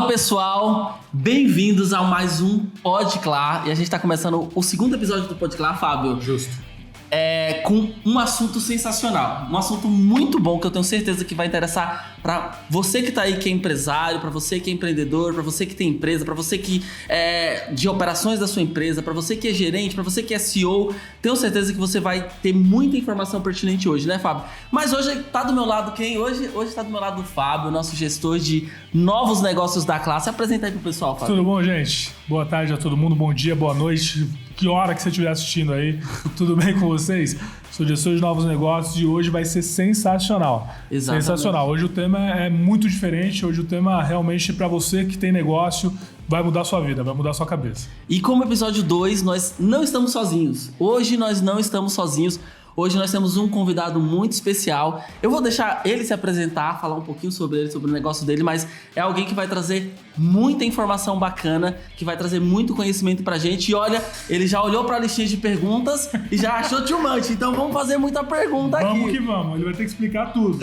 Salve pessoal, bem-vindos a mais um Podclar. E a gente tá começando o segundo episódio do Podclar, Fábio. Justo. Com um assunto sensacional, um assunto muito bom que eu tenho certeza que vai interessar para você que tá aí que é empresário, para você que é empreendedor, para você que tem empresa, para você que é de operações da sua empresa, para você que é gerente, para você que é CEO. Tenho certeza que você vai ter muita informação pertinente hoje, né, Fábio? Mas hoje tá do meu lado quem? Hoje tá do meu lado o Fábio, nosso gestor de novos negócios da classe. Apresenta aí pro pessoal, Fábio. Tudo bom, gente? Boa tarde a todo mundo, bom dia, boa noite. Que hora que você estiver assistindo aí, tudo bem com vocês? Sou gestor de novos negócios e hoje vai ser sensacional. Exatamente. Sensacional. Hoje o tema é muito diferente, hoje o tema realmente para você que tem negócio vai mudar sua vida, vai mudar sua cabeça. E como episódio 2, nós não estamos sozinhos. Hoje nós não estamos sozinhos. Hoje nós temos um convidado muito especial. Eu vou deixar ele se apresentar, falar um pouquinho sobre ele, sobre o negócio dele, mas é alguém que vai trazer muita informação bacana, que vai trazer muito conhecimento pra gente. E olha, ele já olhou pra listinha de perguntas e já achou too much. Então vamos fazer muita pergunta aqui. Vamos que vamos, ele vai ter que explicar tudo.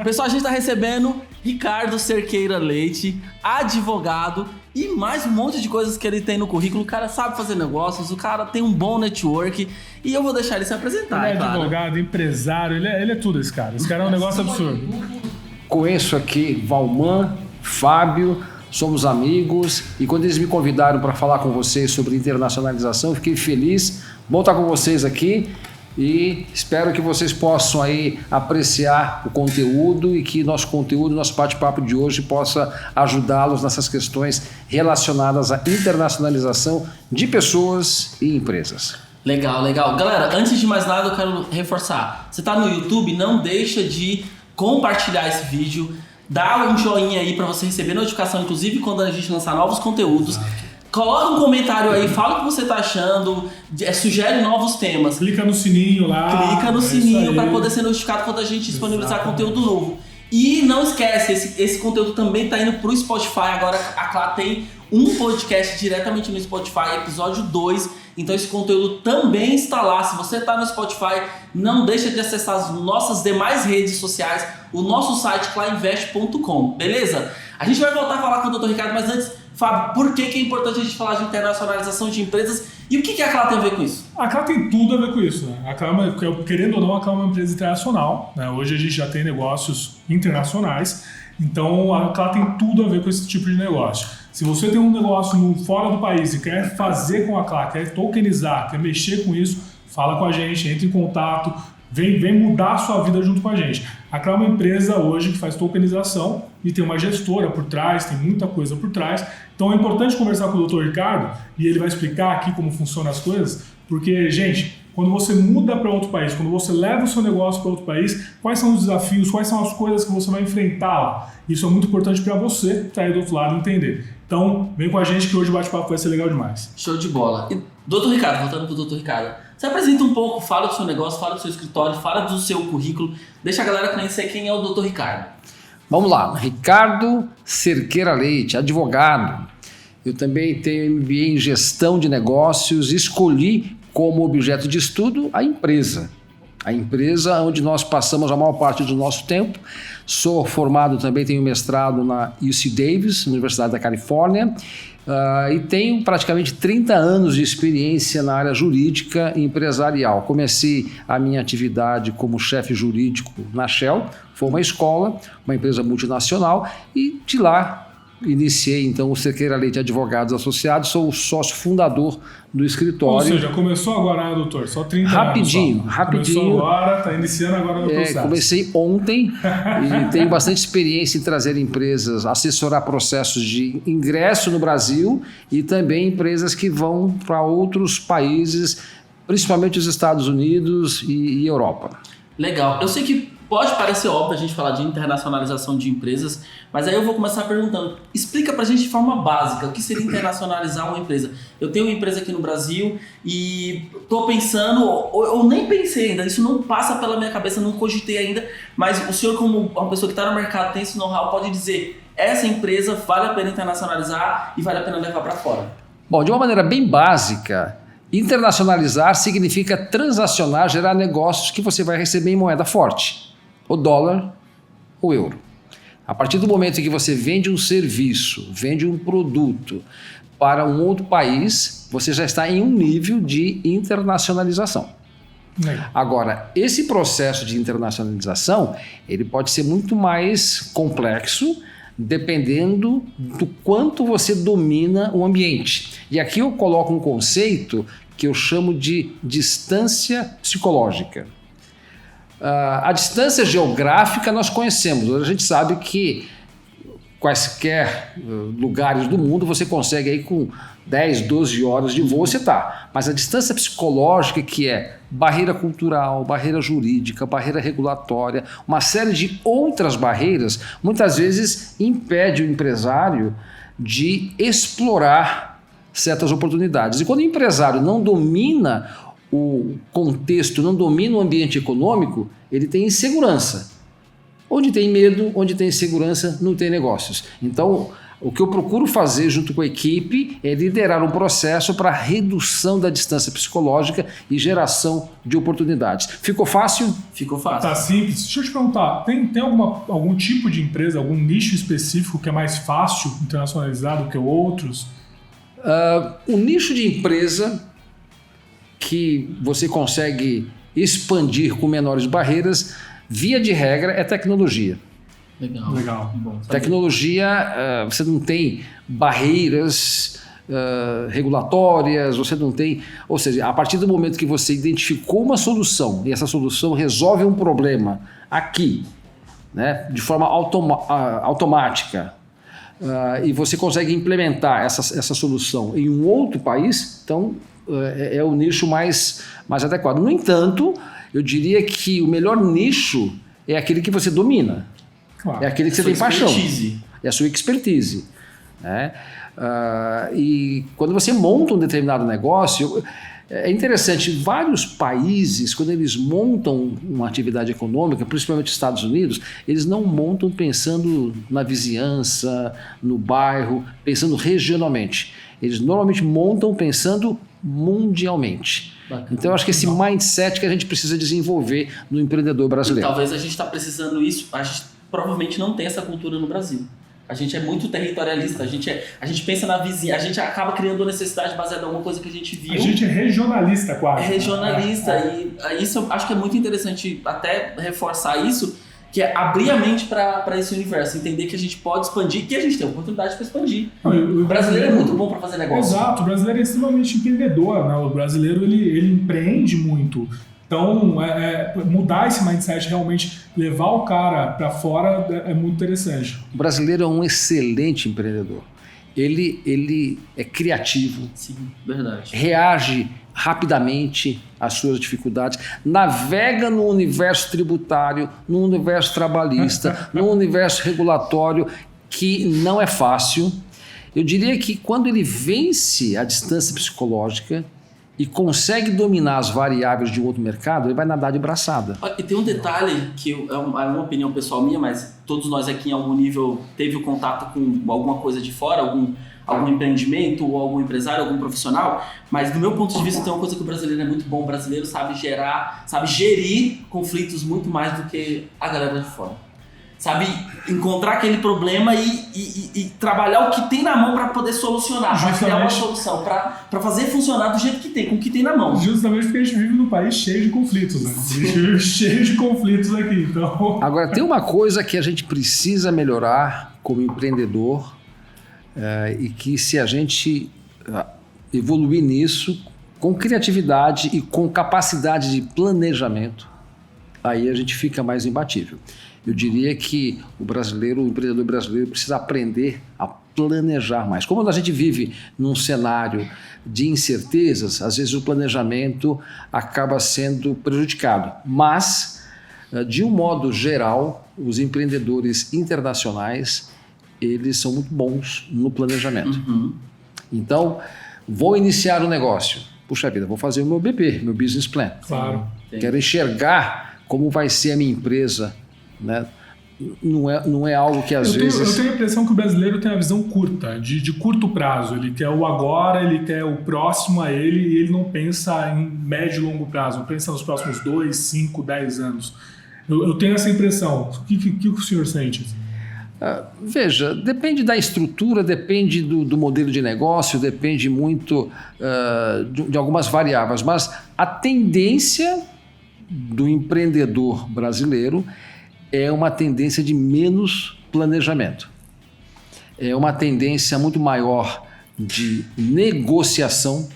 Pessoal, a gente tá recebendo Ricardo Cerqueira Leite, advogado, e mais um monte de coisas que ele tem no currículo. O cara sabe fazer negócios, o cara tem um bom network. E eu vou deixar ele se apresentar. Ele é advogado, empresário, ele é tudo esse cara. Esse cara é um negócio absurdo. Conheço aqui Valman, Fábio, somos amigos. E quando eles me convidaram para falar com vocês sobre internacionalização, fiquei feliz. Bom estar com vocês aqui. E espero que vocês possam aí apreciar o conteúdo e que nosso conteúdo, nosso bate-papo de hoje possa ajudá-los nessas questões relacionadas à internacionalização de pessoas e empresas. Legal, legal. Galera, antes de mais nada eu quero reforçar. Você tá no YouTube, não deixa de compartilhar esse vídeo, dá um joinha aí para você receber notificação, inclusive quando a gente lançar novos conteúdos. Coloca um comentário aí, fala o que você tá achando, sugere novos temas. Clica no sininho lá. Clica no sininho para poder ser notificado quando a gente disponibilizar conteúdo novo. E não esquece, esse conteúdo também tá indo pro Spotify. Agora a Clá tem um podcast diretamente no Spotify, episódio 2. Então esse conteúdo também está lá. Se você tá no Spotify, não deixa de acessar as nossas demais redes sociais, o nosso site clainvest.com, beleza? A gente vai voltar a falar com o Dr. Ricardo, mas antes, Fábio, por que é importante a gente falar de internacionalização de empresas e o que a Clá tem a ver com isso? A Clá tem tudo a ver com isso, né? A Clá, querendo ou não, a Clá é uma empresa internacional, né? Hoje a gente já tem negócios internacionais, então a Clá tem tudo a ver com esse tipo de negócio. Se você tem um negócio fora do país e quer fazer com a Clá, quer tokenizar, quer mexer com isso, fala com a gente, entre em contato, vem mudar a sua vida junto com a gente. A Clá é uma empresa hoje que faz tokenização e tem uma gestora por trás, tem muita coisa por trás. Então é importante conversar com o Dr. Ricardo e ele vai explicar aqui como funcionam as coisas, porque, gente, quando você muda para outro país, quando você leva o seu negócio para outro país, quais são os desafios, quais são as coisas que você vai enfrentar lá? Isso é muito importante para você que está aí do outro lado entender. Então, vem com a gente que hoje o bate-papo vai ser legal demais. Show de bola. E, Dr. Ricardo, voltando pro Dr. Ricardo, você apresenta um pouco, fala do seu negócio, fala do seu escritório, fala do seu currículo, deixa a galera conhecer quem é o Dr. Ricardo. Vamos lá, Ricardo Cerqueira Leite, advogado. Eu também tenho MBA em gestão de negócios, escolhi como objeto de estudo a empresa. A empresa onde nós passamos a maior parte do nosso tempo. Sou formado também, tenho mestrado na UC Davis, Universidade da Califórnia, e tenho praticamente 30 anos de experiência na área jurídica e empresarial. Comecei a minha atividade como chefe jurídico na Shell, foi uma escola, uma empresa multinacional, e de lá iniciei então o Cerqueira Leite Advogados Associados, sou o sócio fundador do escritório. Ou seja, começou agora, né, doutor? Só 30 rapidinho, anos. Rapidinho. Começou agora, está iniciando agora no processo. Comecei ontem e tenho bastante experiência em trazer empresas, assessorar processos de ingresso no Brasil e também empresas que vão para outros países, principalmente os Estados Unidos e Europa. Legal. Eu sei que pode parecer óbvio a gente falar de internacionalização de empresas, mas aí eu vou começar perguntando, explica pra gente de forma básica o que seria internacionalizar uma empresa. Eu tenho uma empresa aqui no Brasil e tô pensando, ou nem pensei ainda, isso não passa pela minha cabeça, não cogitei ainda, mas o senhor, como uma pessoa que está no mercado, tem esse know-how, pode dizer, essa empresa vale a pena internacionalizar e vale a pena levar para fora? Bom, de uma maneira bem básica, internacionalizar significa transacionar, gerar negócios que você vai receber em moeda forte. O dólar, o euro. A partir do momento em que você vende um serviço, vende um produto para um outro país, você já está em um nível de internacionalização. Agora, esse processo de internacionalização, ele pode ser muito mais complexo, dependendo do quanto você domina o ambiente. E aqui eu coloco um conceito que eu chamo de distância psicológica. A distância geográfica nós conhecemos, a gente sabe que quaisquer lugares do mundo você consegue aí com 10, 12 horas de voo você está. Mas a distância psicológica, que é barreira cultural, barreira jurídica, barreira regulatória, uma série de outras barreiras, muitas vezes impede o empresário de explorar certas oportunidades. E quando o empresário não domina o contexto, não domina o ambiente econômico, ele tem insegurança. Onde tem medo, onde tem insegurança, não tem negócios. Então, o que eu procuro fazer junto com a equipe é liderar um processo para redução da distância psicológica e geração de oportunidades. Ficou fácil? Ficou fácil. Tá simples. Deixa eu te perguntar, tem algum tipo de empresa, algum nicho específico que é mais fácil internacionalizar do que outros? O nicho de empresa que você consegue expandir com menores barreiras, via de regra, é tecnologia. Legal. Bom, Tecnologia, você não tem barreiras regulatórias, você não tem... Ou seja, a partir do momento que você identificou uma solução e essa solução resolve um problema aqui, né, de forma automática, e você consegue implementar essa solução em um outro país, então é o nicho mais adequado. No entanto, eu diria que o melhor nicho é aquele que você domina. Claro. É aquele que você tem paixão. Expertise. É a sua expertise. Né? E quando você monta um determinado negócio, é interessante, vários países, quando eles montam uma atividade econômica, principalmente os Estados Unidos, eles não montam pensando na vizinhança, no bairro, pensando regionalmente. Eles normalmente montam pensando mundialmente. Bacana. Então, eu acho que esse mindset que a gente precisa desenvolver no empreendedor brasileiro. Talvez a gente está precisando isso, a gente provavelmente não tem essa cultura no Brasil. A gente é muito territorialista, a gente pensa na vizinha, a gente acaba criando necessidade baseada em alguma coisa que a gente viu. A gente é regionalista quase. É regionalista, e isso eu acho que é muito interessante até reforçar isso, que é abrir a mente para esse universo, entender que a gente pode expandir, que a gente tem oportunidade para expandir. O brasileiro é muito bom para fazer negócio. Exato, o brasileiro é extremamente empreendedor, né? O brasileiro ele empreende muito. Então, mudar esse mindset, realmente levar o cara para fora é muito interessante. O brasileiro é um excelente empreendedor. Ele é criativo. Sim, verdade. Reage rapidamente às suas dificuldades, navega no universo tributário, no universo trabalhista, no universo regulatório, que não é fácil. Eu diria que quando ele vence a distância psicológica e consegue dominar as variáveis de um outro mercado, ele vai nadar de braçada. E tem um detalhe que é uma opinião pessoal minha, mas todos nós aqui em algum nível teve o contato com alguma coisa de fora, algum empreendimento ou algum empresário, algum profissional, mas do meu ponto de vista tem uma coisa que o brasileiro é muito bom, o brasileiro sabe gerir conflitos muito mais do que a galera de fora. Sabe encontrar aquele problema e trabalhar o que tem na mão para poder solucionar, para criar uma solução, para fazer funcionar do jeito que tem, com o que tem na mão. Justamente porque a gente vive num país cheio de conflitos, né? A gente vive cheio de conflitos aqui, então... Agora, tem uma coisa que a gente precisa melhorar como empreendedor, e que se a gente evoluir nisso, com criatividade e com capacidade de planejamento, aí a gente fica mais imbatível. Eu diria que o empreendedor brasileiro precisa aprender a planejar mais. Como a gente vive num cenário de incertezas, às vezes o planejamento acaba sendo prejudicado. Mas, de um modo geral, os empreendedores internacionais, eles são muito bons no planejamento. Uhum. Então, vou iniciar um negócio. Puxa vida, vou fazer o meu BP, meu business plan. Claro. Quero enxergar como vai ser a minha empresa. Né? Não é algo que às vezes... Eu tenho a impressão que o brasileiro tem a visão curta, de curto prazo. Ele quer o agora, ele quer o próximo a ele, e ele não pensa em médio e longo prazo, não pensa nos próximos 2, 5, 10 anos. Eu tenho essa impressão. O que o senhor sente? Veja, depende da estrutura, depende do modelo de negócio, depende muito de algumas variáveis, mas a tendência do empreendedor brasileiro é uma tendência de menos planejamento. É uma tendência muito maior de negociação,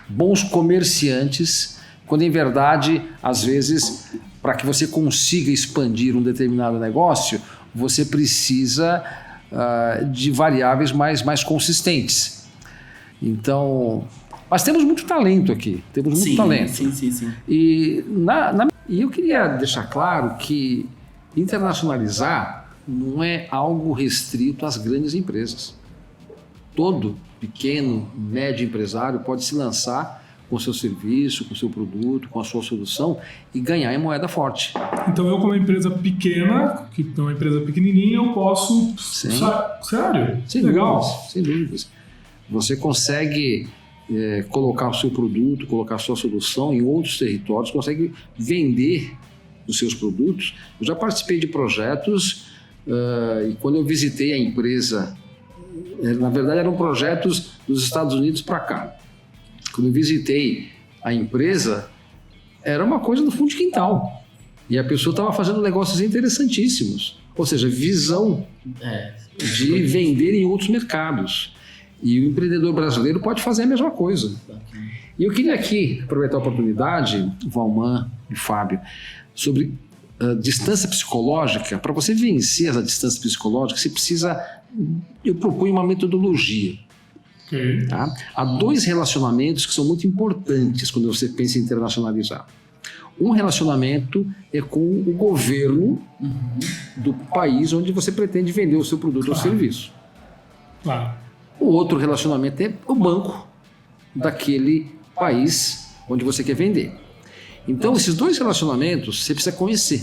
bons comerciantes, quando em verdade, às vezes, para que você consiga expandir um determinado negócio, você precisa de variáveis mais consistentes. Então, mas temos muito talento aqui, temos muito talento. Sim. E eu queria deixar claro que internacionalizar não é algo restrito às grandes empresas. Todo pequeno, médio empresário pode se lançar com o seu serviço, com o seu produto, com a sua solução e ganhar em moeda forte. Então eu, como empresa pequena, que é uma empresa pequenininha, eu posso... Sério? Sem legal. Dúvidas, sem dúvidas. Você consegue colocar o seu produto, colocar a sua solução em outros territórios, consegue vender os seus produtos. Eu já participei de projetos e quando eu visitei a empresa, na verdade eram projetos dos Estados Unidos para cá. Quando eu visitei a empresa, era uma coisa do fundo de quintal. E a pessoa estava fazendo negócios interessantíssimos. Ou seja, visão de vender em outros mercados. E o empreendedor brasileiro pode fazer a mesma coisa. E eu queria aqui aproveitar a oportunidade, Valman e Fábio, sobre distância psicológica. Para você vencer essa distância psicológica, você precisa... Eu proponho uma metodologia. Okay. Tá? Há 2 relacionamentos que são muito importantes quando você pensa em internacionalizar. Um relacionamento é com o governo do país onde você pretende vender o seu produto ou serviço. Claro. O outro relacionamento é o banco daquele país onde você quer vender. Então, esses 2 relacionamentos você precisa conhecer.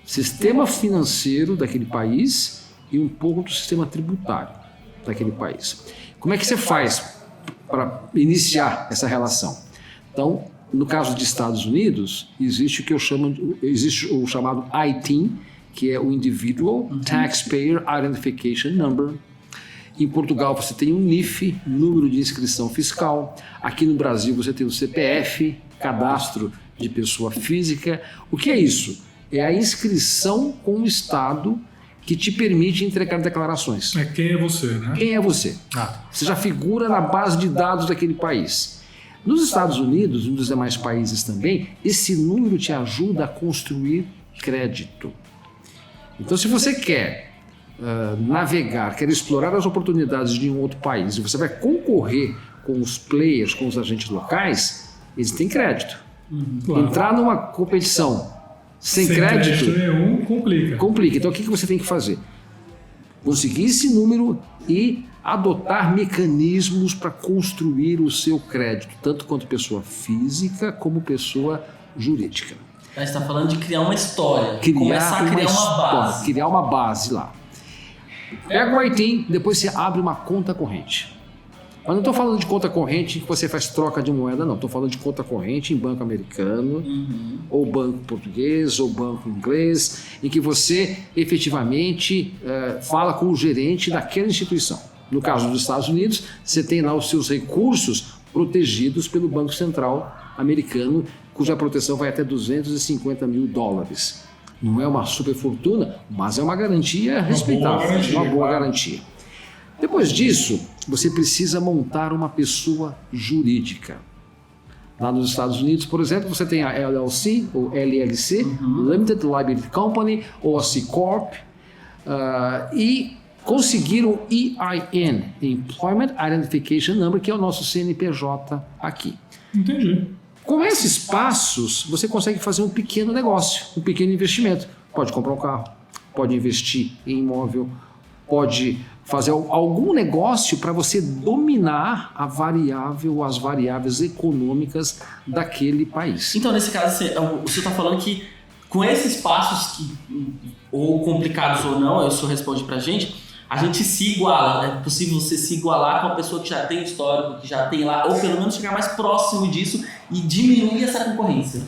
Sistema financeiro daquele país e um pouco do sistema tributário daquele país. Como é que você faz para iniciar essa relação? Então, no caso dos Estados Unidos, existe o chamado ITIN, que é o Individual Taxpayer Identification Number. Em Portugal você tem o NIF, número de inscrição fiscal. Aqui no Brasil você tem o CPF, cadastro de pessoa física. O que é isso? É a inscrição com o Estado que te permite entregar declarações. Quem é você, né? Quem é você? Você já figura na base de dados daquele país. Nos Estados Unidos e nos demais países também, esse número te ajuda a construir crédito. Então, se você quer navegar, quer explorar as oportunidades de um outro país e você vai concorrer com os players, com os agentes locais, eles têm crédito. Claro. Entrar numa competição sem crédito nenhum, complica. Então, o que você tem que fazer? Conseguir esse número e adotar mecanismos para construir o seu crédito, tanto quanto pessoa física como pessoa jurídica. Você está falando de criar uma história, começar a criar uma base. Criar uma base lá. Pega o ITIN, depois você abre uma conta corrente. Mas não estou falando de conta corrente que você faz troca de moeda, não. Estou falando de conta corrente em banco americano, ou banco português, ou banco inglês, em que você efetivamente fala com o gerente daquela instituição. No caso dos Estados Unidos, você tem lá os seus recursos protegidos pelo Banco Central americano, cuja proteção vai até $250 mil. Não é uma super fortuna, mas é uma garantia respeitável, uma boa garantia. Depois disso, você precisa montar uma pessoa jurídica. Lá nos Estados Unidos, por exemplo, você tem a LLC, ou LLC, Limited Liability Company, ou a C Corp, e conseguir o EIN, Employment Identification Number, que é o nosso CNPJ aqui. Entendi. Com esses passos, você consegue fazer um pequeno negócio, um pequeno investimento. Pode comprar um carro, pode investir em imóvel, pode fazer algum negócio para você dominar a variável ou as variáveis econômicas daquele país. Então, nesse caso, você está falando que com esses passos, ou complicados ou não, o senhor responde para a gente se iguala, né? É possível você se igualar com a pessoa que já tem histórico, que já tem lá, ou pelo menos chegar mais próximo disso e diminuir essa concorrência.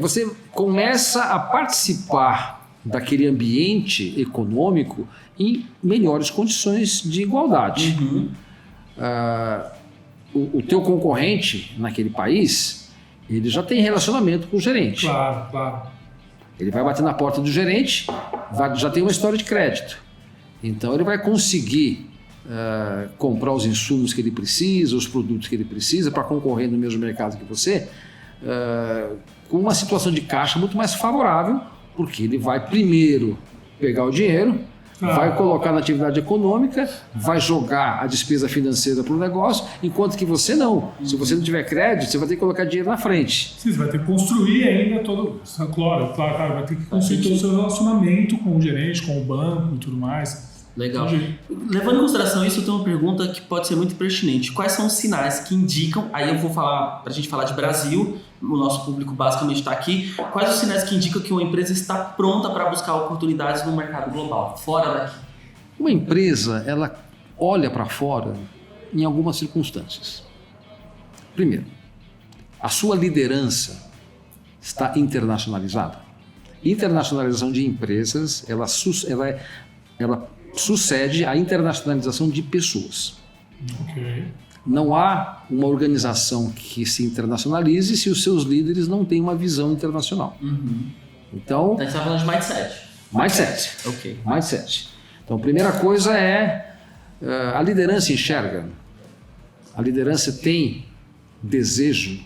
Você começa a participar daquele ambiente econômico em melhores condições de igualdade. O teu concorrente naquele país, ele já tem relacionamento com o gerente. Claro. Ele vai bater na porta do gerente, já tem uma história de crédito. Então ele vai conseguir comprar os insumos que ele precisa, os produtos que ele precisa para concorrer no mesmo mercado que você, com uma situação de caixa muito mais favorável, porque ele vai primeiro pegar o dinheiro, vai colocar na atividade econômica, vai jogar a despesa financeira para o negócio, enquanto que você não. Se você não tiver crédito, você vai ter que colocar dinheiro na frente. Sim, você vai ter que construir ainda todo... Claro, vai ter que construir todo o seu relacionamento com o gerente, com o banco e tudo mais. Legal. Levando em consideração isso, eu tenho uma pergunta que pode ser muito pertinente. Quais são os sinais que indicam, aí eu vou falar, para a gente falar de Brasil, o nosso público basicamente está aqui, quais os sinais que indicam que uma empresa está pronta para buscar oportunidades no mercado global, fora daqui? Uma empresa, ela olha para fora em algumas circunstâncias. Primeiro, a sua liderança está internacionalizada. Internacionalização de empresas, ela sucede à internacionalização de pessoas. Okay. Não há uma organização que se internacionalize se os seus líderes não têm uma visão internacional. Então, a gente está falando de mindset. Mindset. Ok. Mindset. Então, a primeira coisa é a liderança enxerga. A liderança tem desejo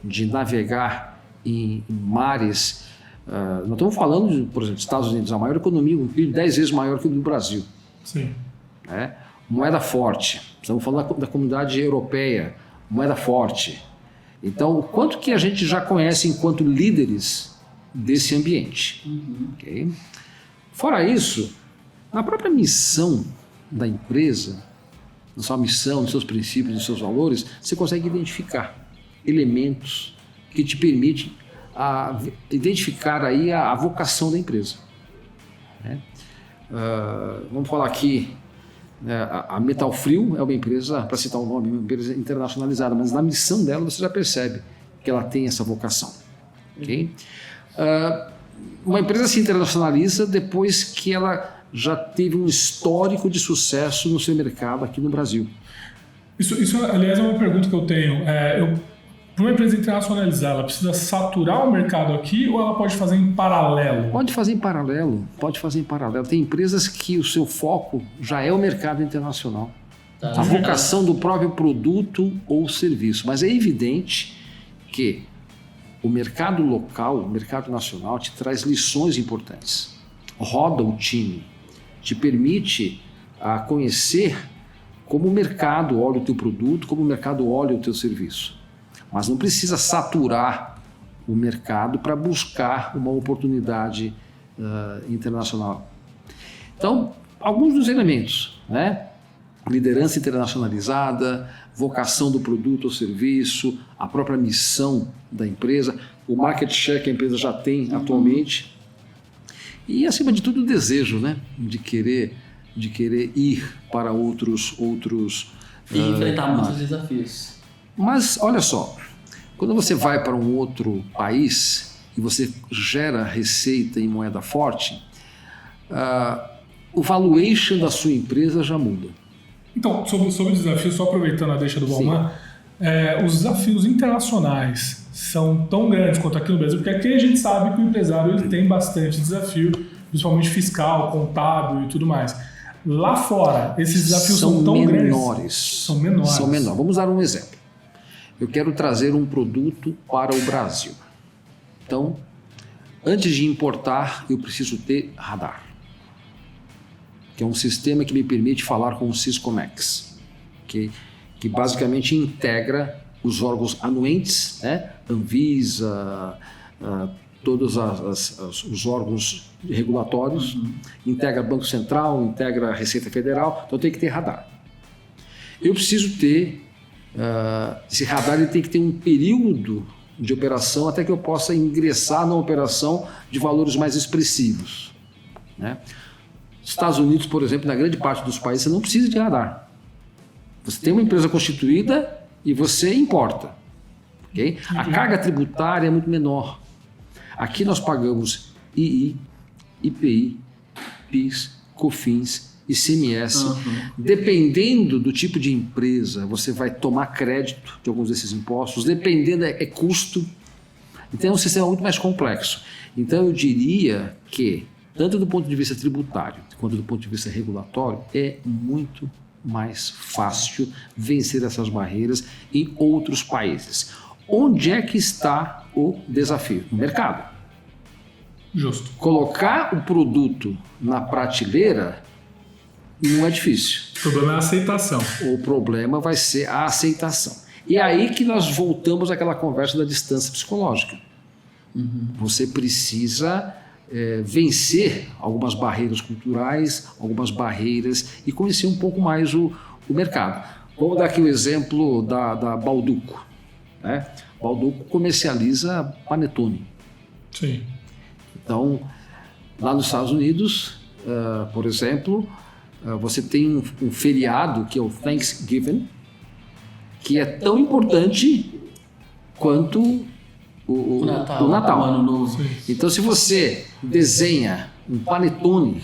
de navegar em mares. Nós estamos falando de, por exemplo, Estados Unidos, a maior economia, um PIB 10 vezes maior que o do Brasil. Sim. Moeda forte. Estamos falando da comunidade europeia, moeda forte. Então, o quanto que a gente já conhece enquanto líderes desse ambiente. Okay? Fora isso, na própria missão da empresa, na sua missão, nos seus princípios, nos seus valores, você consegue identificar elementos que te permitem identificar aí a vocação da empresa. Vamos falar aqui, a Metal Frio é uma empresa, para citar o nome, uma empresa internacionalizada, mas na missão dela você já percebe que ela tem essa vocação. Okay? Uma empresa se internacionaliza depois que ela já teve um histórico de sucesso no seu mercado aqui no Brasil. Isso aliás, é uma pergunta que eu tenho. Para uma empresa internacionalizar, ela precisa saturar o mercado aqui ou ela pode fazer em paralelo? Pode fazer em paralelo. Tem empresas que o seu foco já é o mercado internacional. A vocação do próprio produto ou serviço. Mas é evidente que o mercado local, o mercado nacional, te traz lições importantes. Roda o time, te permite conhecer como o mercado olha o teu produto, como o mercado olha o teu serviço. Mas não precisa saturar o mercado para buscar uma oportunidade internacional. Então, alguns dos elementos, liderança internacionalizada, vocação do produto ou serviço, a própria missão da empresa, o market share que a empresa já tem atualmente e, acima de tudo, o desejo de querer ir para outros e enfrentar muitos desafios. Mas, olha só, quando você vai para um outro país e você gera receita em moeda forte, o valuation da sua empresa já muda. Então, sobre o desafio, só aproveitando a deixa do Balman, os desafios internacionais são tão grandes quanto aqui no Brasil, porque aqui a gente sabe que o empresário ele tem bastante desafio, principalmente fiscal, contábil e tudo mais. Lá fora, esses desafios são tão grandes. São menores. Vamos dar um exemplo. Eu quero trazer um produto para o Brasil. Então, antes de importar, eu preciso ter radar, que é um sistema que me permite falar com o Syscomex, que basicamente integra os órgãos anuentes, Anvisa, todos os órgãos regulatórios, integra Banco Central, integra Receita Federal, então tem que ter radar. Eu preciso ter, esse radar ele tem que ter um período de operação até que eu possa ingressar na operação de valores mais expressivos. Estados Unidos, por exemplo, na grande parte dos países, você não precisa de radar. Você tem uma empresa constituída e você importa. Okay? A carga tributária é muito menor. Aqui nós pagamos II, IPI, PIS, COFINS, ICMS. Dependendo do tipo de empresa, você vai tomar crédito de alguns desses impostos, dependendo é custo. Então é um sistema muito mais complexo. Então eu diria que, tanto do ponto de vista tributário quanto do ponto de vista regulatório, é muito mais fácil vencer essas barreiras em outros países. Onde é que está o desafio? No mercado. Justo. Colocar o produto na prateleira não é difícil. O problema é a aceitação. O problema vai ser a aceitação. E é aí que nós voltamos àquela conversa da distância psicológica. Você precisa vencer algumas barreiras culturais, algumas barreiras e conhecer um pouco mais o mercado. Vamos dar aqui o exemplo da Balduco. Né? Balduco comercializa panetone. Sim. Então, lá nos Estados Unidos, por exemplo, você tem um feriado que é o Thanksgiving, que é tão importante quanto o Natal. O Ano Novo. Então, se você desenha um panetone,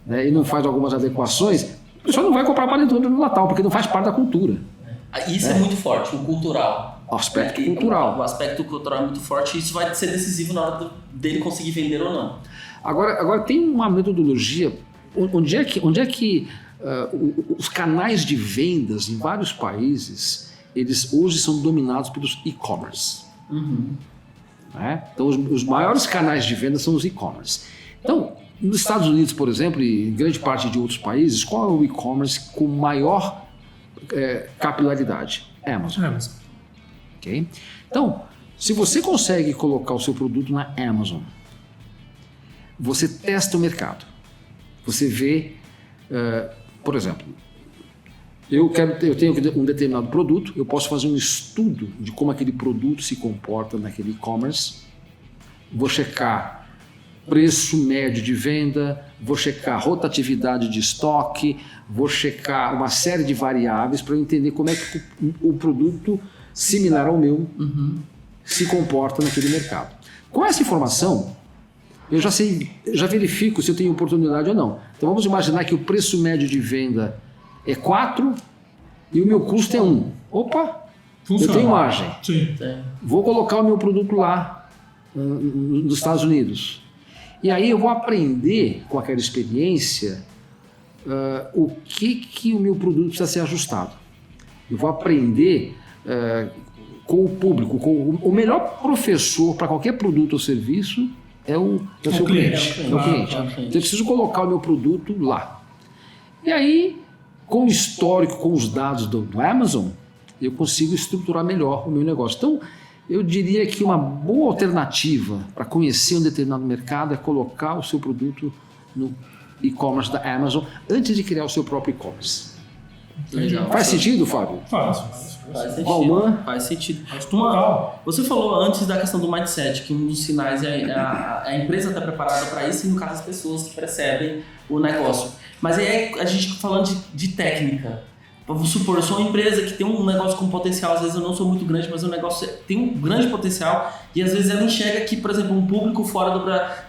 né, e não faz algumas adequações, o pessoal não vai comprar panetone no Natal, porque não faz parte da cultura. Isso é muito forte, o cultural. O aspecto cultural. O aspecto cultural é muito forte e isso vai ser decisivo na hora dele conseguir vender ou não. Agora tem uma metodologia, onde é que os canais de vendas em vários países, eles hoje são dominados pelos e-commerce. Né? Então os maiores canais de venda são os e-commerce. Então, nos Estados Unidos, por exemplo, e em grande parte de outros países, qual é o e-commerce com maior capilaridade? Amazon. Okay? Então, se você consegue colocar o seu produto na Amazon, você testa o mercado. Você vê, por exemplo, eu tenho um determinado produto, eu posso fazer um estudo de como aquele produto se comporta naquele e-commerce, vou checar preço médio de venda, vou checar rotatividade de estoque, vou checar uma série de variáveis para eu entender como é que o produto similar ao meu se comporta naquele mercado. Com essa informação, eu já verifico se eu tenho oportunidade ou não. Então vamos imaginar que o preço médio de venda é 4 e o meu custo é 1. Opa, funciona. Eu tenho margem. Sim. Vou colocar o meu produto lá nos Estados Unidos. E aí eu vou aprender com aquela experiência o que o meu produto precisa ser ajustado. Eu vou aprender com o público. O melhor professor para qualquer produto ou serviço é o seu cliente. É o cliente. Então eu preciso colocar o meu produto lá. E aí, com o histórico, com os dados do Amazon, eu consigo estruturar melhor o meu negócio. Então, eu diria que uma boa alternativa para conhecer um determinado mercado é colocar o seu produto no e-commerce da Amazon antes de criar o seu próprio e-commerce. Faz sentido, Fábio? Faz sentido. Valman? Faz sentido. Total. Você falou antes da questão do mindset, que um dos sinais é a empresa estar preparada para isso e, no caso, as pessoas que percebem o negócio. Mas aí a gente falando de técnica. Vamos supor, eu sou uma empresa que tem um negócio com potencial, às vezes eu não sou muito grande, mas o negócio tem um grande potencial e às vezes ela enxerga que, por exemplo, um público fora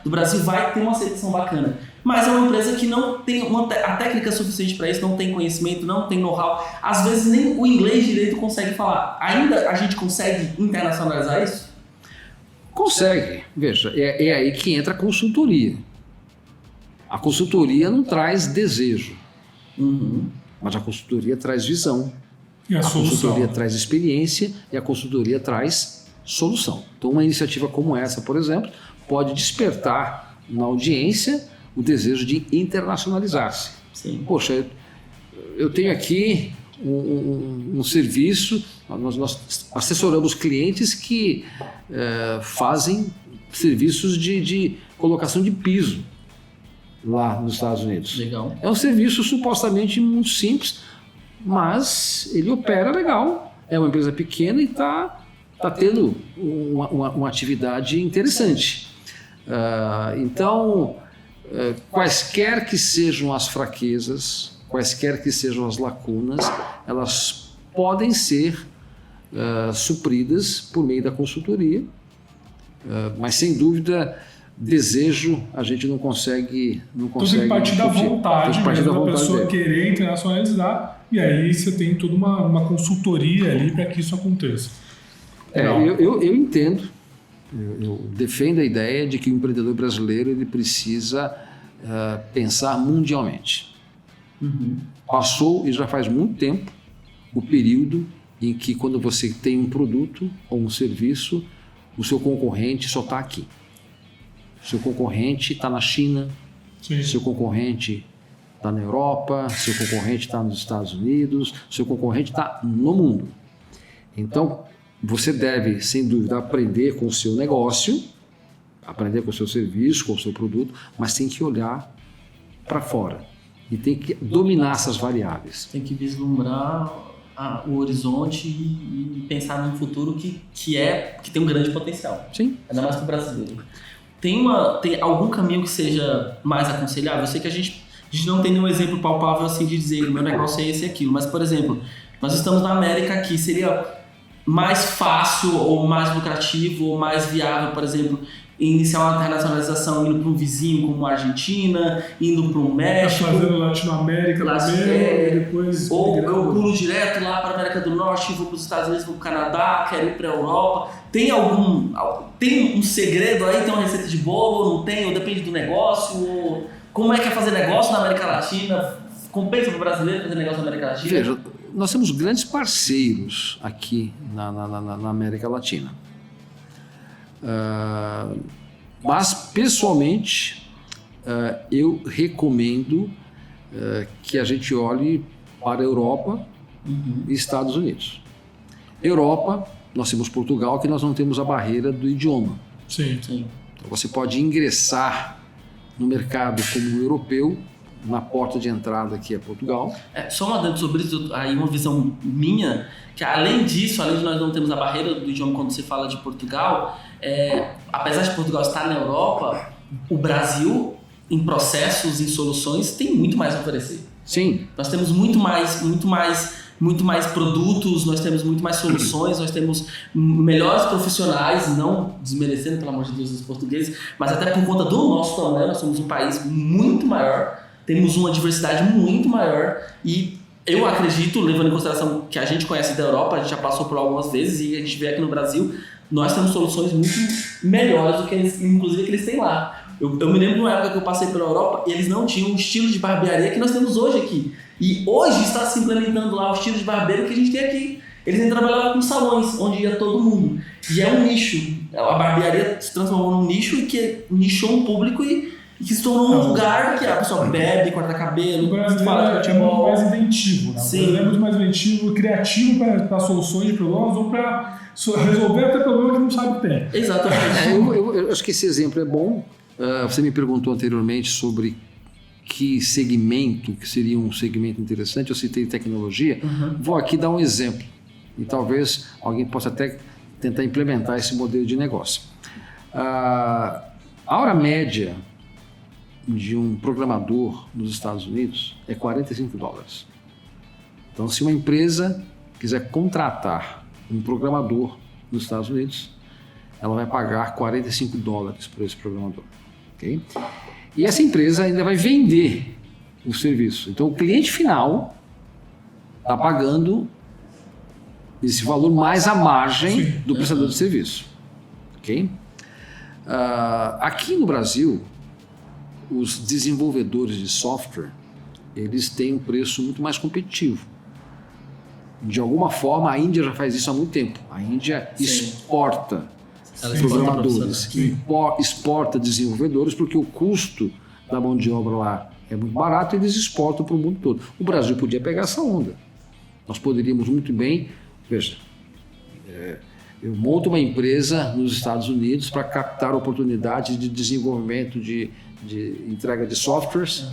do Brasil vai ter uma aceitação bacana. Mas é uma empresa que não tem a técnica suficiente para isso, não tem conhecimento, não tem know-how. Às vezes nem o inglês direito consegue falar. Ainda a gente consegue internacionalizar isso? Consegue. Veja, é aí que entra a consultoria. A consultoria não traz desejo. Mas a consultoria traz visão, E a solução? consultoria traz experiência e a consultoria traz solução. Então, uma iniciativa como essa, por exemplo, pode despertar na audiência o desejo de internacionalizar-se. Sim. Poxa, eu tenho aqui um serviço, nós assessoramos clientes que fazem serviços de colocação de piso lá nos Estados Unidos. Legal. É um serviço supostamente muito simples, mas ele opera legal. É uma empresa pequena e está tendo uma atividade interessante. Então, quaisquer que sejam as fraquezas, quaisquer que sejam as lacunas, elas podem ser supridas por meio da consultoria, mas sem dúvida desejo a gente não consegue Então tem que partir da vontade mesmo da pessoa querer internacionalizar, e aí você tem toda uma consultoria ali para que isso aconteça. Eu entendo, eu defendo a ideia de que o empreendedor brasileiro ele precisa pensar mundialmente. Passou, e já faz muito tempo, o período em que quando você tem um produto ou um serviço, o seu concorrente só está aqui. O seu concorrente está na China, Sim. seu concorrente está na Europa, seu concorrente está nos Estados Unidos, seu concorrente está no mundo. Então, você deve, sem dúvida, aprender com o seu negócio, aprender com o seu serviço, com o seu produto, mas tem que olhar para fora e tem que dominar essas variáveis. Tem que vislumbrar o horizonte e pensar num futuro que tem um grande potencial. Sim. Ainda mais para o brasileiro. Tem algum caminho que seja mais aconselhável? Eu sei que a gente não tem nenhum exemplo palpável assim de dizer o meu negócio é esse e aquilo, mas, por exemplo, nós estamos na América aqui, seria mais fácil ou mais lucrativo ou mais viável, por exemplo, iniciar uma internacionalização indo para um vizinho como a Argentina, indo para o México, fazendo Latinoamérica primeiro, depois ou eu pulo direto lá para a América do Norte, vou para os Estados Unidos, vou para o Canadá, quero ir para a Europa. Tem um segredo aí? Tem uma receita de bolo ou não tem? Ou depende do negócio? Ou como é que é fazer negócio na América Latina? Compensa para o brasileiro fazer negócio na América Latina? Veja, nós temos grandes parceiros aqui na América Latina. Mas, pessoalmente, eu recomendo que a gente olhe para a Europa e Estados Unidos. Europa, nós temos Portugal, que nós não temos a barreira do idioma. Sim. Então, você pode ingressar no mercado como europeu, na porta de entrada que é Portugal. Só uma adendo sobre isso, aí uma visão minha, que além disso, além de nós não termos a barreira do idioma quando se fala de Portugal, apesar de Portugal estar na Europa, o Brasil, em processos, em soluções, tem muito mais a oferecer. Sim. Nós temos muito mais produtos, nós temos muito mais soluções, nós temos melhores profissionais, não desmerecendo, pelo amor de Deus, os portugueses, mas até por conta do nosso tamanho, nós somos um país muito maior, temos uma diversidade muito maior e eu acredito, levando em consideração que a gente conhece da Europa, a gente já passou por algumas vezes e a gente vê aqui no Brasil, nós temos soluções muito melhores do que eles, inclusive, que eles têm lá. Eu me lembro de uma época que eu passei pela Europa e eles não tinham o estilo de barbearia que nós temos hoje aqui. E hoje está se implementando lá o estilo de barbeiro que a gente tem aqui. Eles têm trabalhado com salões, onde ia todo mundo. E é um nicho. A barbearia se transformou num nicho e que nichou um público e que se tornou um lugar que a pessoa bebe, corta cabelo, fala de futebol. É muito mais inventivo, né? Sim. O brasileiro é muito mais inventivo, criativo para soluções de problemas ou para resolver até problema que não sabe que tem. Exatamente. Eu acho que esse exemplo é bom. Você me perguntou anteriormente sobre que segmento, que seria um segmento interessante. Eu citei tecnologia. Vou aqui dar um exemplo e talvez alguém possa até tentar implementar esse modelo de negócio. A hora média de um programador nos Estados Unidos é $45. Então, se uma empresa quiser contratar um programador nos Estados Unidos, ela vai pagar $45 por esse programador. Okay? E essa empresa ainda vai vender o serviço. Então, o cliente final está pagando esse valor mais a margem do prestador de serviço. Okay? Aqui no Brasil, os desenvolvedores de software, eles têm um preço muito mais competitivo. De alguma forma, a Índia já faz isso há muito tempo. A Índia exporta programadores, exporta desenvolvedores, porque o custo da mão de obra lá é muito barato e eles exportam para o mundo todo. O Brasil podia pegar essa onda. Nós poderíamos muito bem, veja, eu monto uma empresa nos Estados Unidos para captar oportunidades de desenvolvimento de entrega de softwares,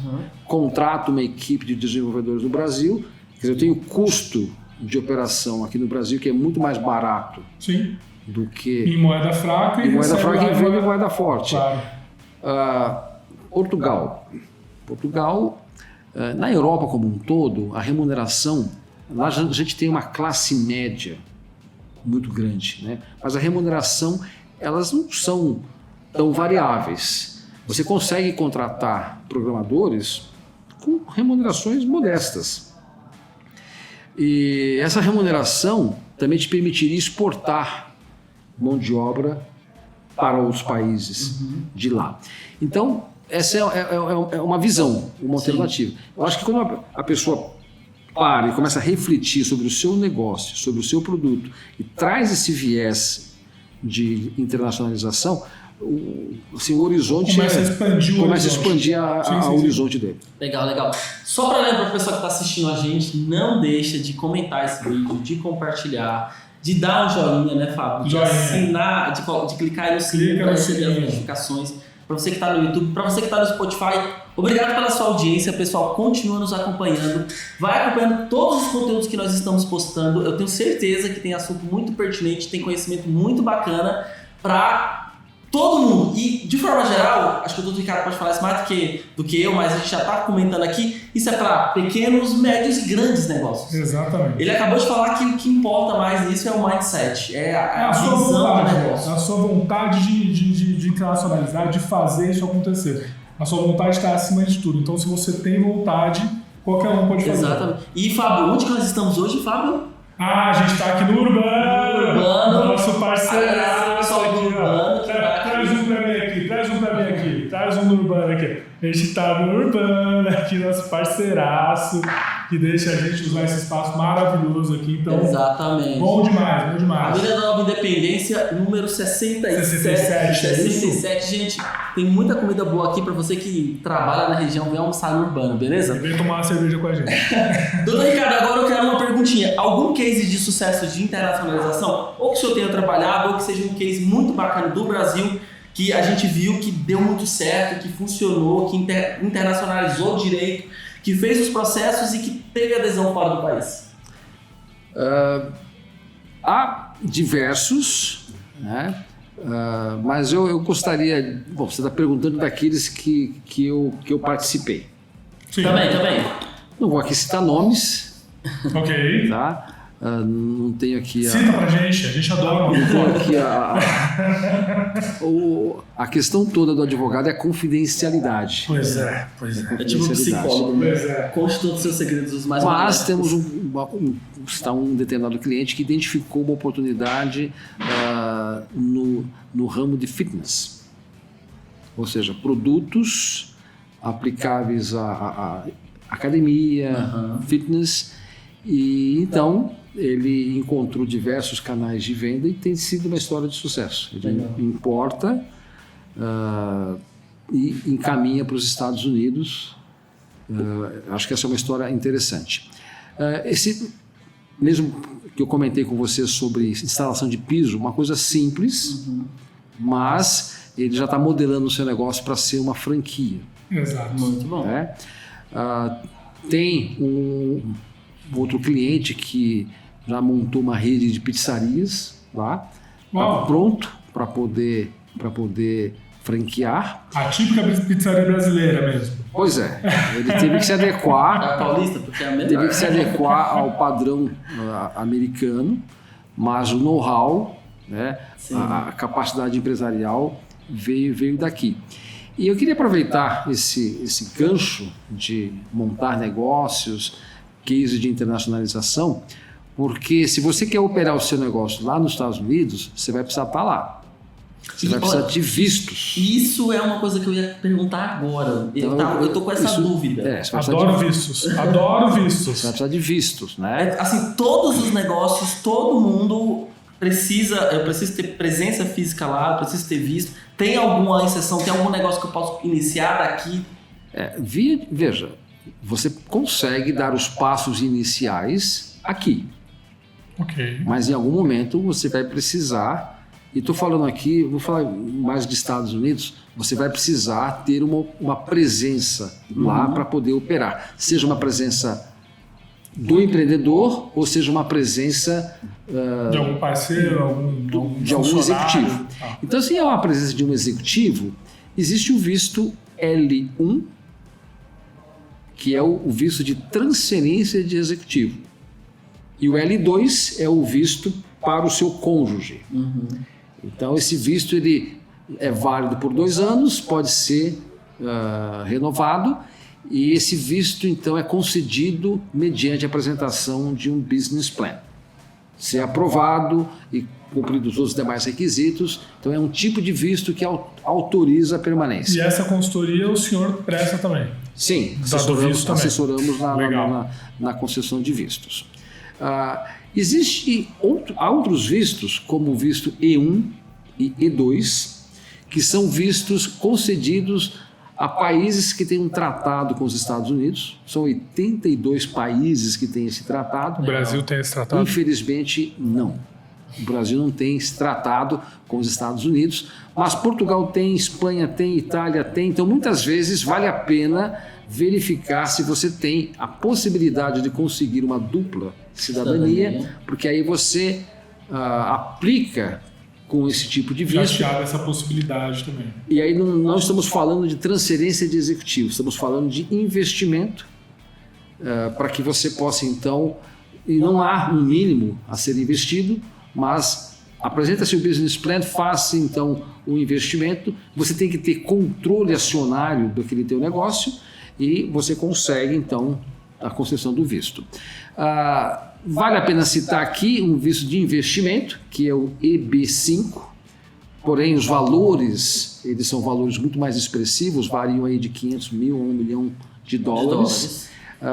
contrato uma equipe de desenvolvedores no Brasil, quer dizer, eu tenho custo de operação aqui no Brasil que é muito mais barato do que em moeda fraca e vende em moeda forte. Claro. Portugal, na Europa como um todo, a remuneração, lá a gente tem uma classe média muito grande, né? Mas a remuneração, elas não são tão variáveis. Você consegue contratar programadores com remunerações modestas. E essa remuneração também te permitiria exportar mão de obra para os países de lá. Então, essa é uma visão, uma alternativa. Eu acho que quando a pessoa para e começa a refletir sobre o seu negócio, sobre o seu produto e traz esse viés de internacionalização, o horizonte começa a expandir o horizonte dele. Legal. Só para lembrar para o pessoal que está assistindo a gente, não deixa de comentar esse vídeo, de compartilhar, de dar um joinha, né, Fábio? De assinar, de clicar aí no sininho para receber as notificações. Para você que está no YouTube, para você que está no Spotify, obrigado pela sua audiência, pessoal. Continua nos acompanhando. Vai acompanhando todos os conteúdos que nós estamos postando. Eu tenho certeza que tem assunto muito pertinente, tem conhecimento muito bacana para todo mundo. E, de forma geral, acho que o Dr. Ricardo pode falar isso mais do que eu, mas a gente já está comentando aqui, isso é para pequenos, médios e grandes negócios. Exatamente. Ele acabou de falar que o que importa mais nisso é o mindset, é a visão do negócio. A sua vontade de internacionalizar, de fazer isso acontecer. A sua vontade está acima de tudo. Então, se você tem vontade, qualquer um pode fazer. Exatamente. E, Fábio, onde que nós estamos hoje, Fábio? A gente está aqui no Urbano. Nosso parceiro. Traz um pra mim aqui. Traz um no Urbano aqui. A gente tá no Urbano aqui, nosso parceiraço, que deixa a gente usar esse espaço maravilhoso aqui. Então, exatamente. Bom demais. Avenida Nova Independência, número 67. Gente, tem muita comida boa aqui pra você que trabalha na região, vem almoçar no Urbano, beleza? E vem tomar uma cerveja com a gente. Doutor Ricardo, agora eu quero uma perguntinha. Algum case de sucesso de internacionalização, ou que o senhor tenha trabalhado, ou que seja um case muito bacana do Brasil, que a gente viu que deu muito certo, que funcionou, que internacionalizou direito, que fez os processos e que teve adesão fora do país? Há diversos, né? Mas eu gostaria... Bom, você está perguntando daqueles que eu participei. Sim. Também. Não vou aqui citar nomes. Ok. Tá? Não tenho aqui Cita pra gente, a gente adora. Não tenho aqui a questão toda do advogado é a confidencialidade. Pois é. É tipo um psicólogo. Pois é. Conte todos os seus segredos, os mais Mas temos um determinado cliente que identificou uma oportunidade no ramo de fitness. Ou seja, produtos aplicáveis à academia, fitness. E então ele encontrou diversos canais de venda e tem sido uma história de sucesso. Ele importa e encaminha para os Estados Unidos. Acho que essa é uma história interessante. Esse mesmo que eu comentei com você sobre instalação de piso, uma coisa simples, mas ele já está modelando o seu negócio para ser uma franquia. Exato. Muito bom. Tem um outro cliente que já montou uma rede de pizzarias lá, está pronto para poder franquear. A típica pizzaria brasileira mesmo. Pois é, ele teve que se adequar. A paulista, porque é a melhor. Teve que se adequar ao padrão americano, mas o know-how, né, a capacidade empresarial veio daqui. E eu queria aproveitar esse gancho de montar negócios, case de internacionalização, porque se você quer operar o seu negócio lá nos Estados Unidos, você vai precisar estar lá. Você vai precisar de vistos. Isso é uma coisa que eu ia perguntar agora. Então, eu tô com essa dúvida. Adoro vistos. Você vai precisar de vistos, né? Assim, todos os negócios, todo mundo precisa. Eu preciso ter presença física lá, eu preciso ter visto. Tem alguma exceção? Tem algum negócio que eu posso iniciar daqui? Veja, você consegue dar os passos iniciais aqui. Ok. Mas em algum momento você vai precisar, e estou falando aqui, vou falar mais dos Estados Unidos, você vai precisar ter uma presença lá para poder operar. Seja uma presença do empreendedor ou seja uma presença de algum parceiro, de algum executivo. Então, se é uma presença de um executivo, existe o visto L1, que é o visto de transferência de executivo. E o L2 é o visto para o seu cônjuge. Então, esse visto ele é válido por 2 anos, pode ser renovado, e esse visto então é concedido mediante a apresentação de um business plan. Se é aprovado e cumpridos os demais requisitos, então é um tipo de visto que autoriza a permanência. E essa consultoria o senhor presta também? Sim, assessoramos na concessão de vistos. Há outros vistos, como o visto E1 e E2, que são vistos concedidos a países que têm um tratado com os Estados Unidos. São 82 países que têm esse tratado. O Brasil tem esse tratado? Infelizmente, não. O Brasil não tem esse tratado com os Estados Unidos, mas Portugal tem, Espanha tem, Itália tem. Então, muitas vezes, vale a pena verificar se você tem a possibilidade de conseguir uma dupla cidadania, porque aí você aplica com esse tipo de visto. Já essa possibilidade também. E aí não estamos falando de transferência de executivo, estamos falando de investimento para que você possa então, e não há um mínimo a ser investido, mas apresenta-se o business plan, faça então o investimento, você tem que ter controle acionário daquele teu negócio e você consegue então a concessão do visto. Vale a pena citar aqui um visto de investimento, que é o EB5, porém os valores, eles são valores muito mais expressivos, variam aí de 500 mil a $1 milhão.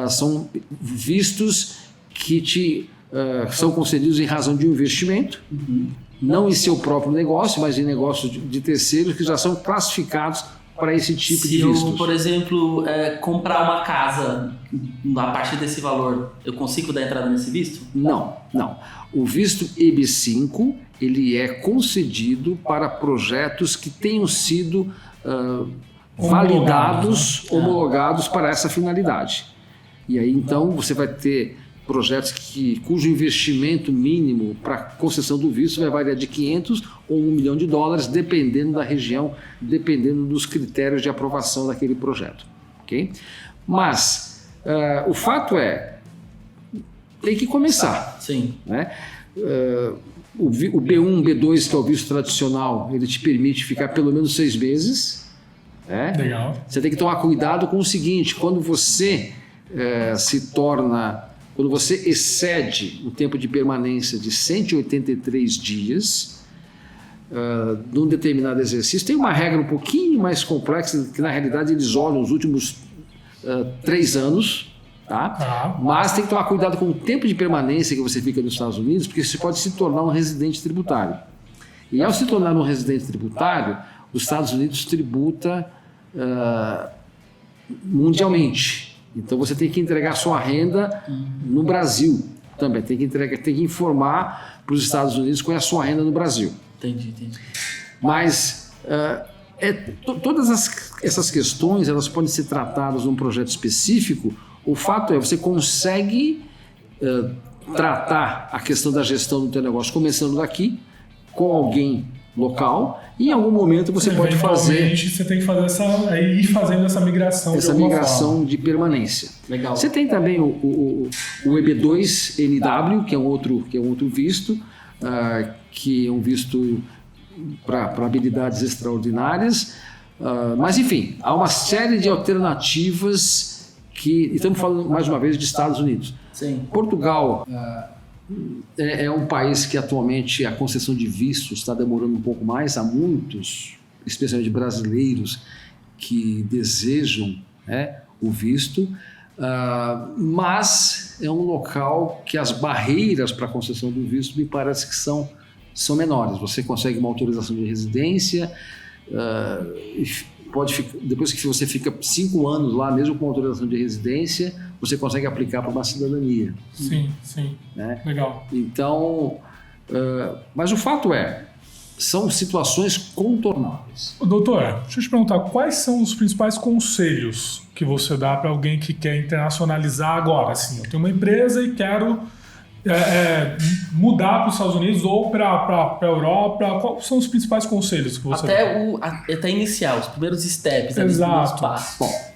São vistos que são concedidos em razão de um investimento, não em seu próprio negócio, mas em negócios de terceiros que já são classificados para esse tipo de vistos. Se eu, por exemplo, comprar uma casa a partir desse valor, eu consigo dar entrada nesse visto? Não. O visto EB5 ele é concedido para projetos que tenham sido validados, homologados para essa finalidade. E aí então você vai ter projetos cujo investimento mínimo para concessão do visto vai variar de 500 ou $1 milhão, dependendo da região, dependendo dos critérios de aprovação daquele projeto. Okay? Mas o fato tem que começar. Sim. Né? O B1, B2, que é o visto tradicional, ele te permite ficar pelo menos 6 meses. Legal. Você tem que tomar cuidado com o seguinte: quando você quando você excede o tempo de permanência de 183 dias num determinado exercício, tem uma regra um pouquinho mais complexa, que na realidade eles olham os últimos 3 anos, tá? Mas tem que tomar cuidado com o tempo de permanência que você fica nos Estados Unidos, porque você pode se tornar um residente tributário. E ao se tornar um residente tributário, os Estados Unidos tributa mundialmente. Então você tem que entregar sua renda no Brasil também. Tem que informar para os Estados Unidos qual é a sua renda no Brasil. Entendi. Mas todas essas questões elas podem ser tratadas num projeto específico. O fato é você consegue tratar a questão da gestão do teu negócio começando daqui com alguém local, e em algum momento você pode fazer. Você tem que fazer ir fazendo essa migração. Essa migração de permanência. Legal. Você tem também o EB2NW, que é um outro visto, que é um visto para habilidades extraordinárias. Mas enfim, há uma série de alternativas e estamos falando mais uma vez de Estados Unidos. Sim. Portugal é um país que atualmente a concessão de vistos está demorando um pouco mais. Há muitos, especialmente brasileiros, que desejam o visto, mas é um local que as barreiras para a concessão do visto me parece que são menores. Você consegue uma autorização de residência, depois que você fica 5 anos lá, mesmo com autorização de residência, você consegue aplicar para uma cidadania. Sim. Né? Legal. Então, mas o fato são situações contornáveis. Doutor, deixa eu te perguntar, quais são os principais conselhos que você dá para alguém que quer internacionalizar agora? Assim, eu tenho uma empresa e quero mudar para os Estados Unidos ou para a Europa. Quais são os principais conselhos que você dá? Até iniciar, os primeiros steps, Exato. os primeiros passos. Bom,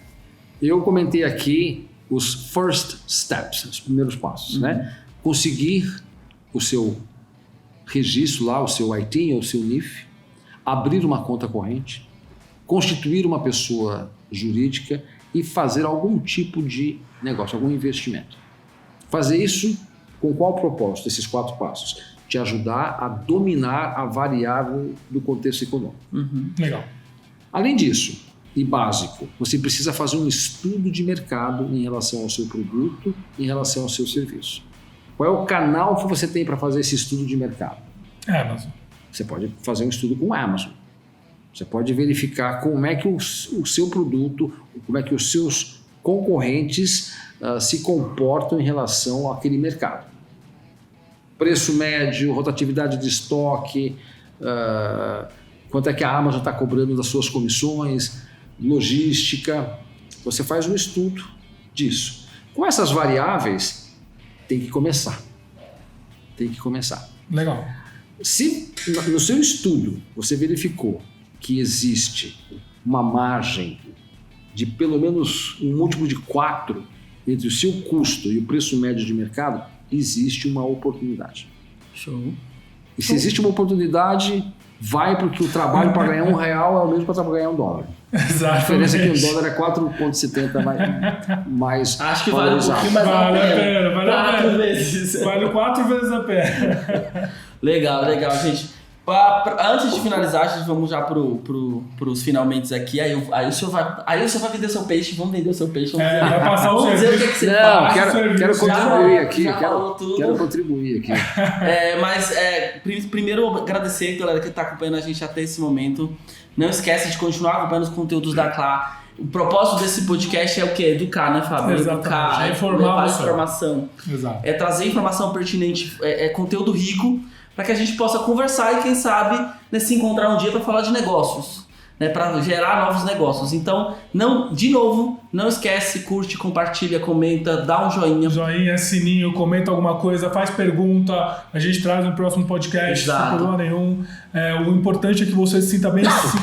eu comentei aqui os first steps, os primeiros passos, né? Conseguir o seu registro lá, o seu ITIN ou o seu NIF, abrir uma conta corrente, constituir uma pessoa jurídica e fazer algum tipo de negócio, algum investimento. Fazer isso com qual propósito? Esses 4 passos. Te ajudar a dominar a variável do contexto econômico. Legal. Além disso, e básico, você precisa fazer um estudo de mercado em relação ao seu produto, em relação ao seu serviço. Qual é o canal que você tem para fazer esse estudo de mercado? Amazon. Você pode fazer um estudo com a Amazon. Você pode verificar como é que o seu produto, como é que os seus concorrentes se comportam em relação àquele mercado. Preço médio, rotatividade de estoque, quanto é que a Amazon está cobrando das suas comissões, logística. Você faz um estudo disso. Com essas variáveis, tem que começar. Legal. Se no seu estudo você verificou que existe uma margem de pelo menos um múltiplo de 4 entre o seu custo e o preço médio de mercado, existe uma oportunidade. Show. E se existe uma oportunidade, vai porque o trabalho para ganhar R$1 é o mesmo para ganhar $1. Exatamente. A diferença é que o dólar é 4,70 mais Acho que vale um pouquinho mais Vale a a pena. pena, vale a 4 pena. vezes. Vale 4 vezes a pena. Legal, gente. Antes de finalizar, a gente vamos já pros finalmente aqui. Aí o senhor vai vender seu peixe. Vamos vender o seu peixe. Vai passar o vamos dizer o serviço. que você Não, faz. quero Já contribuir aqui. já falou tudo. Quero contribuir aqui. Mas primeiro agradecer a galera que está acompanhando a gente até esse momento. Não esquece de continuar acompanhando os conteúdos da Clá. O propósito desse podcast é o quê? Educar, né, Fábio? Exatamente. Educar, É informar levar você. informação. Exato. É trazer informação pertinente, conteúdo rico, para que a gente possa conversar e, quem sabe, se encontrar um dia para falar de negócios, né, para gerar novos negócios. Então, de novo, não esquece, curte, compartilha, comenta, dá um joinha. Joinha, sininho, comenta alguma coisa, faz pergunta, a gente traz no próximo podcast, Exato. sem problema nenhum. O importante é que você se sinta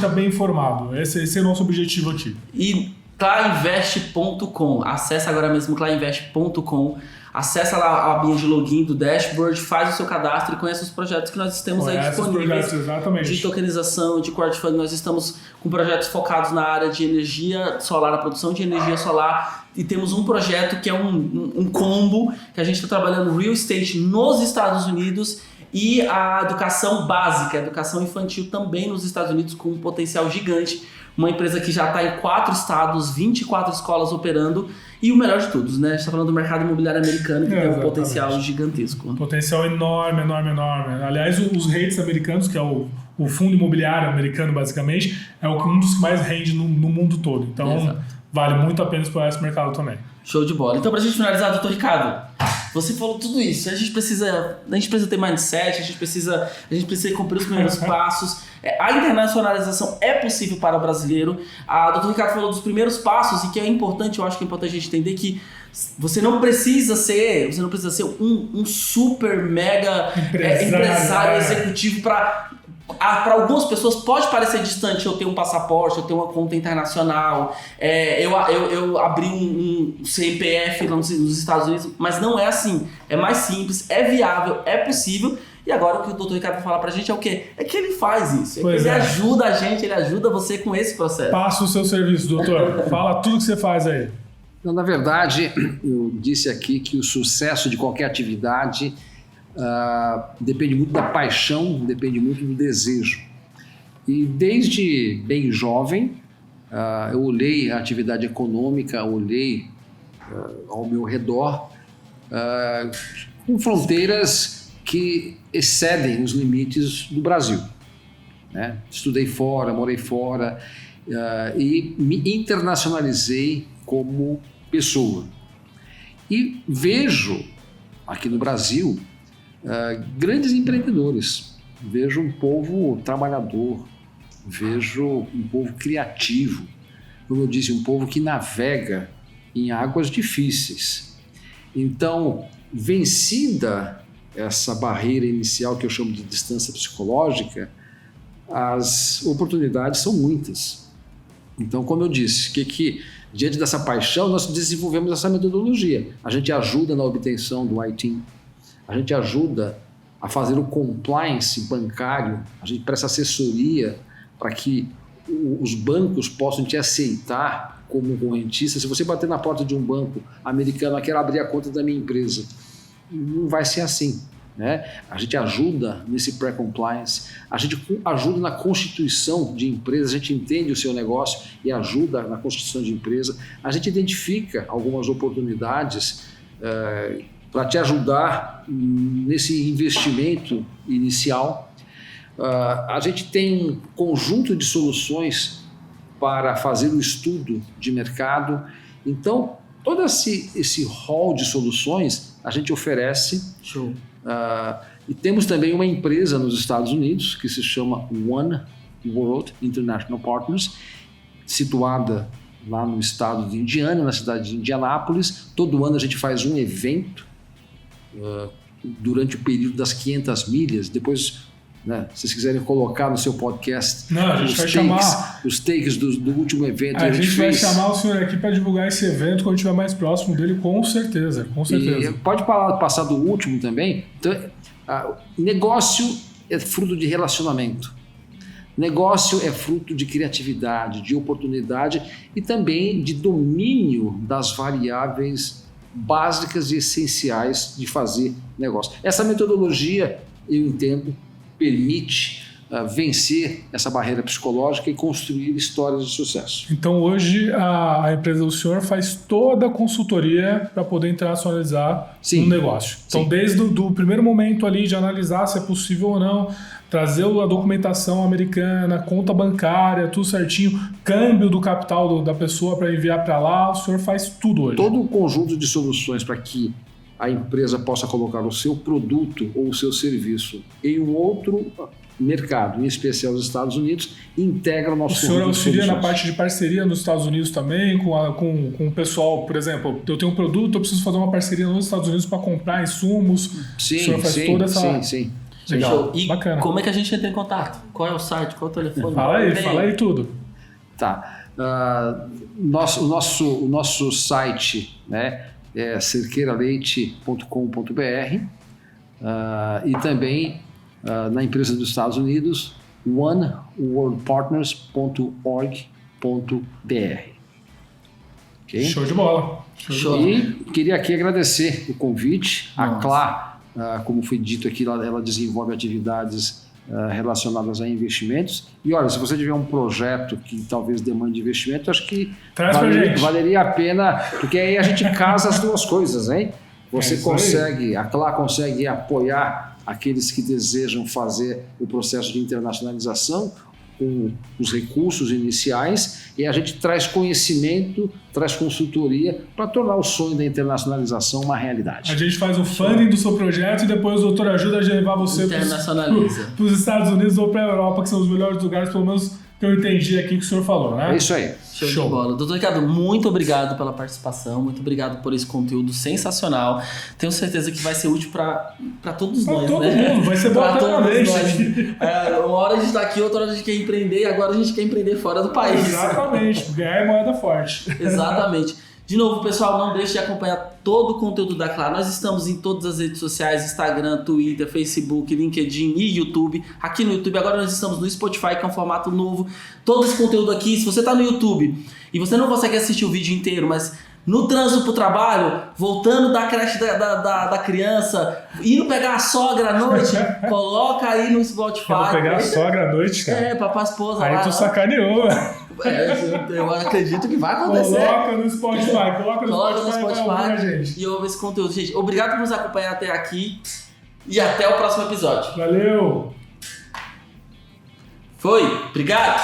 bem informado. Esse é o nosso objetivo aqui. E clainvest.com, acessa agora mesmo clainvest.com, acessa lá a abinha de login do dashboard, faz o seu cadastro e conhece os projetos que nós temos aí disponíveis. Exatamente. De tokenização, de crowdfunding. Nós estamos com projetos focados na área de energia solar, na produção de energia solar, e temos um projeto que é um combo, que a gente está trabalhando real estate nos Estados Unidos e a educação básica, a educação infantil também nos Estados Unidos, com um potencial gigante. Uma empresa que já está em 4 estados, 24 escolas operando, e o melhor de tudo, né? A gente está falando do mercado imobiliário americano, que tem um potencial gigantesco. Potencial enorme. Aliás, os REITs americanos, que é o fundo imobiliário americano, basicamente, é um dos que mais rende no mundo todo. Então, Exato. Vale muito a pena explorar esse mercado também. Show de bola. Então, pra gente finalizar, doutor Ricardo, você falou tudo isso. A gente precisa ter mindset, a gente precisa cumprir os primeiros passos. A internacionalização é possível para o brasileiro. A doutor Ricardo falou dos primeiros passos, e que é importante, eu acho que é importante a gente entender que você não precisa ser um super mega empresário executivo para algumas pessoas pode parecer distante eu ter um passaporte, eu ter uma conta internacional, eu abri um CPF nos Estados Unidos, mas não é assim. É mais simples, é viável, é possível. E agora o que o doutor Ricardo vai falar pra gente é o quê? É que ele faz isso. Ele ajuda a gente, ele ajuda você com esse processo. Passa o seu serviço, doutor. Fala tudo que você faz aí. Então, na verdade, eu disse aqui que o sucesso de qualquer atividade depende muito da paixão, depende muito do desejo. E desde bem jovem, eu olhei a atividade econômica, olhei ao meu redor com fronteiras que excedem os limites do Brasil, né? Estudei fora, morei fora e me internacionalizei como pessoa. E vejo aqui no Brasil grandes empreendedores, vejo um povo trabalhador, vejo um povo criativo, como eu disse, um povo que navega em águas difíceis. Então, vencida essa barreira inicial que eu chamo de distância psicológica, as oportunidades são muitas. Então, como eu disse, que diante dessa paixão, nós desenvolvemos essa metodologia. A gente ajuda na obtenção do ITIN, a gente ajuda a fazer o compliance bancário, a gente presta assessoria para que os bancos possam te aceitar como correntista. Se você bater na porta de um banco americano, quero abrir a conta da minha empresa, não vai ser assim, né? A gente ajuda nesse pré-compliance, a gente ajuda na constituição de empresa, a gente entende o seu negócio e ajuda na constituição de empresa, a gente identifica algumas oportunidades para te ajudar nesse investimento inicial. A gente tem um conjunto de soluções para fazer o estudo de mercado. Então, todo esse hall de soluções a gente oferece. Show. E temos também uma empresa nos Estados Unidos que se chama One World International Partners, situada lá no estado de Indiana, na cidade de Indianápolis. Todo ano a gente faz um evento durante o período das 500 milhas. Depois, né, se vocês quiserem colocar no seu podcast os takes do último evento. A gente vai chamar o senhor aqui para divulgar esse evento quando estiver mais próximo dele, com certeza. Com certeza. E pode passar do último também. Então, negócio é fruto de relacionamento. Negócio é fruto de criatividade, de oportunidade e também de domínio das variáveis básicas e essenciais de fazer negócio. Essa metodologia, eu entendo, permite vencer essa barreira psicológica e construir histórias de sucesso. Então hoje a empresa do senhor faz toda a consultoria para poder internacionalizar um negócio. Então desde o primeiro momento ali de analisar se é possível ou não, trazer a documentação americana, conta bancária, tudo certinho, câmbio do capital da pessoa para enviar para lá, o senhor faz tudo hoje. Todo o conjunto de soluções para que a empresa possa colocar o seu produto ou o seu serviço em um outro mercado, em especial os Estados Unidos, integra o nosso conjunto de soluções. O senhor auxilia na parte de parceria nos Estados Unidos também, com o pessoal, por exemplo, eu tenho um produto, eu preciso fazer uma parceria nos Estados Unidos para comprar insumos. Sim, o senhor faz toda essa... Sim. Legal. E bacana. Como é que a gente entra em contato? Qual é o site? Qual é o telefone? Fala aí tudo. Tá. O nosso site, né, é cerqueiraleite.com.br e também na empresa dos Estados Unidos, oneworldpartners.org.br. Okay? Show de bola. E queria aqui agradecer o convite. A Clá, como foi dito aqui, ela desenvolve atividades relacionadas a investimentos. E olha, se você tiver um projeto que talvez demande investimento, acho que valeria a pena, porque aí a gente casa as duas coisas, hein? Você a Clá consegue apoiar aqueles que desejam fazer o processo de internacionalização com os recursos iniciais, e a gente traz conhecimento, traz consultoria para tornar o sonho da internacionalização uma realidade. A gente faz o funding do seu projeto e depois o doutor ajuda a levar você para os Estados Unidos ou para a Europa, que são os melhores lugares, pelo menos que eu entendi aqui que o senhor falou, né? É isso aí. Show de bola. Doutor Ricardo, muito obrigado pela participação, muito obrigado por esse conteúdo sensacional. Tenho certeza que vai ser útil para todos nós, né? Todo mundo, vai ser bom para todos nós. Uma hora a gente está aqui, outra hora a gente quer empreender, e agora a gente quer empreender fora do país. Exatamente, ganhar é moeda forte. Exatamente. De novo, pessoal, não deixe de acompanhar todo o conteúdo da Clá. Nós estamos em todas as redes sociais, Instagram, Twitter, Facebook, LinkedIn e YouTube. Aqui no YouTube, agora nós estamos no Spotify, que é um formato novo. Todo esse conteúdo aqui, se você está no YouTube e você não consegue assistir o vídeo inteiro, mas no trânsito pro trabalho, voltando da creche da criança, indo pegar a sogra à noite, coloca aí no Spotify. Vou pegar a sogra à noite, cara? Papai e esposa. Aí tu sacaneou, eu acredito que vai acontecer. Coloca no Spotify, coloca no Spotify e ouve esse conteúdo. Gente, obrigado por nos acompanhar até aqui e até o próximo episódio. Valeu! Foi, obrigado!